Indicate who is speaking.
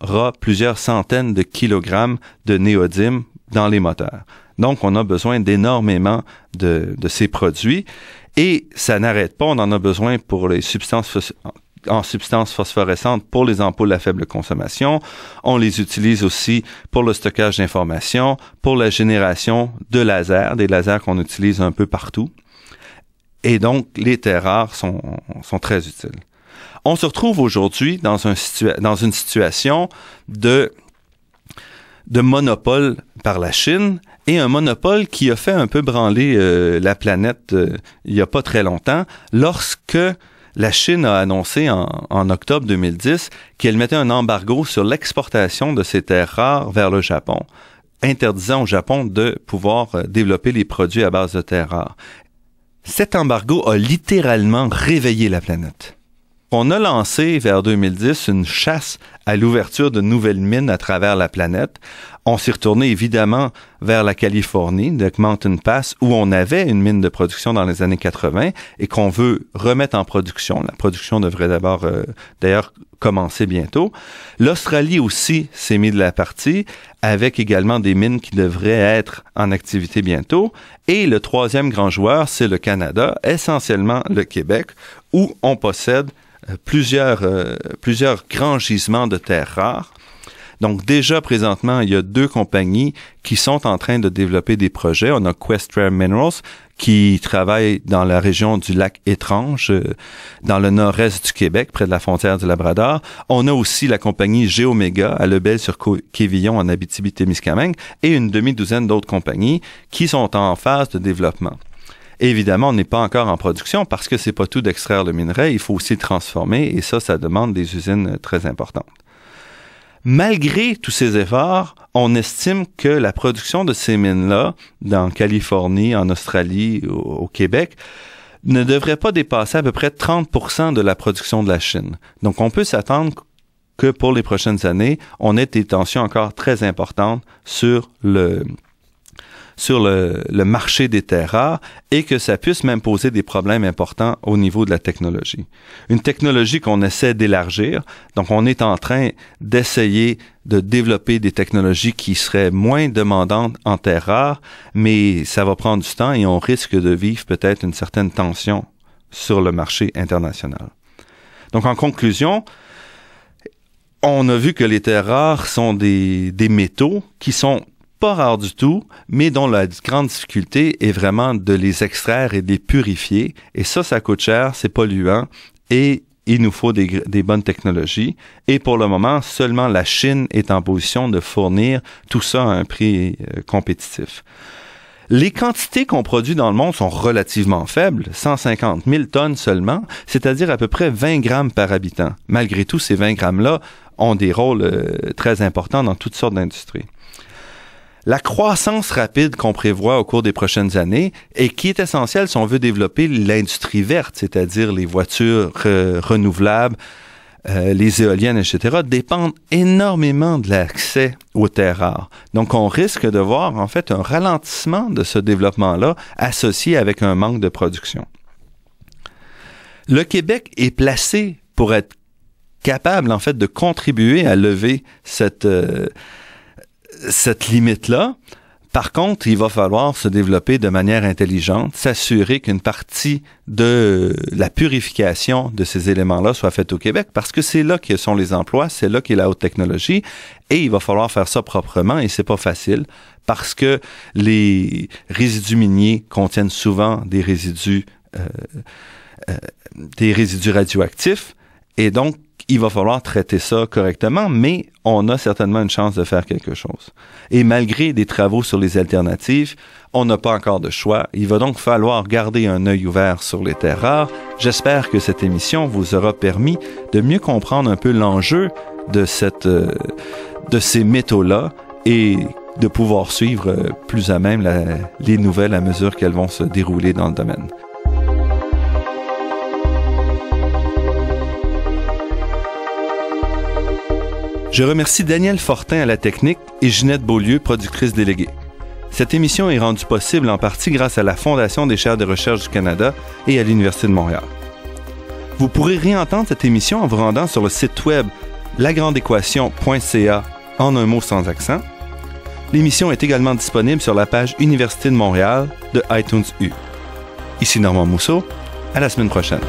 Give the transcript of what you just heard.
Speaker 1: aura plusieurs centaines de kilogrammes de néodyme dans les moteurs. Donc, on a besoin d'énormément de ces produits et ça n'arrête pas. On en a besoin pour les substances phosphorescentes pour les ampoules à faible consommation. On les utilise aussi pour le stockage d'informations, pour la génération de lasers, des lasers qu'on utilise un peu partout. Et donc, les terres rares sont très utiles. On se retrouve aujourd'hui dans une situation de monopole par la Chine et un monopole qui a fait un peu branler la planète il n'y a pas très longtemps lorsque la Chine a annoncé en octobre 2010 qu'elle mettait un embargo sur l'exportation de ces terres rares vers le Japon, interdisant au Japon de pouvoir développer les produits à base de terres rares. Cet embargo a littéralement réveillé la planète. On a lancé vers 2010 une chasse à l'ouverture de nouvelles mines à travers la planète. On s'est retourné évidemment vers la Californie, de Mountain Pass, où on avait une mine de production dans les années 80 et qu'on veut remettre en production. La production devrait d'ailleurs commencer bientôt. L'Australie aussi s'est mise de la partie, avec également des mines qui devraient être en activité bientôt. Et le troisième grand joueur, c'est le Canada, essentiellement le Québec, où on possède plusieurs grands gisements de terres rares. Donc déjà présentement, il y a 2 compagnies qui sont en train de développer des projets. On a Quest Rare Minerals qui travaille dans la région du lac Étrange, dans le nord-est du Québec, près de la frontière du Labrador. On a aussi la compagnie Géoméga à Lebel-sur-Quévillon en Abitibi-Témiscamingue et une demi-douzaine d'autres compagnies qui sont en phase de développement. Évidemment, on n'est pas encore en production parce que c'est pas tout d'extraire le minerai, il faut aussi le transformer et ça demande des usines très importantes. Malgré tous ces efforts, on estime que la production de ces mines-là, dans Californie, en Australie, au Québec, ne devrait pas dépasser à peu près 30% de la production de la Chine. Donc, on peut s'attendre que pour les prochaines années, on ait des tensions encore très importantes sur le marché des terres rares et que ça puisse même poser des problèmes importants au niveau de la technologie. Une technologie qu'on essaie d'élargir, donc on est en train d'essayer de développer des technologies qui seraient moins demandantes en terres rares, mais ça va prendre du temps et on risque de vivre peut-être une certaine tension sur le marché international. Donc en conclusion, on a vu que les terres rares sont des métaux qui sont pas rares du tout, mais dont la grande difficulté est vraiment de les extraire et de les purifier. Et ça coûte cher, c'est polluant et il nous faut des bonnes technologies. Et pour le moment, seulement la Chine est en position de fournir tout ça à un prix compétitif. Les quantités qu'on produit dans le monde sont relativement faibles, 150 000 tonnes seulement, c'est-à-dire à peu près 20 grammes par habitant. Malgré tout, ces 20 grammes-là ont des rôles très importants dans toutes sortes d'industries. La croissance rapide qu'on prévoit au cours des prochaines années et qui est essentielle si on veut développer l'industrie verte, c'est-à-dire les voitures renouvelables, les éoliennes, etc., dépendent énormément de l'accès aux terres rares. Donc, on risque de voir en fait un ralentissement de ce développement-là associé avec un manque de production. Le Québec est placé pour être capable en fait de contribuer à lever cette limite-là. Par contre, il va falloir se développer de manière intelligente, s'assurer qu'une partie de la purification de ces éléments-là soit faite au Québec, parce que c'est là que sont les emplois, c'est là qu'est la haute technologie, et il va falloir faire ça proprement, et c'est pas facile, parce que les résidus miniers contiennent souvent des résidus radioactifs, et donc il va falloir traiter ça correctement, mais on a certainement une chance de faire quelque chose. Et malgré des travaux sur les alternatives, on n'a pas encore de choix. Il va donc falloir garder un œil ouvert sur les terres rares. J'espère que cette émission vous aura permis de mieux comprendre un peu l'enjeu de ces métaux-là et de pouvoir suivre plus à même les nouvelles à mesure qu'elles vont se dérouler dans le domaine. Je remercie Daniel Fortin à la technique et Ginette Beaulieu, productrice déléguée. Cette émission est rendue possible en partie grâce à la Fondation des chaires de recherche du Canada et à l'Université de Montréal. Vous pourrez réentendre cette émission en vous rendant sur le site web lagrandeéquation.ca en un mot sans accent. L'émission est également disponible sur la page Université de Montréal de iTunes U. Ici Normand Mousseau, à la semaine prochaine.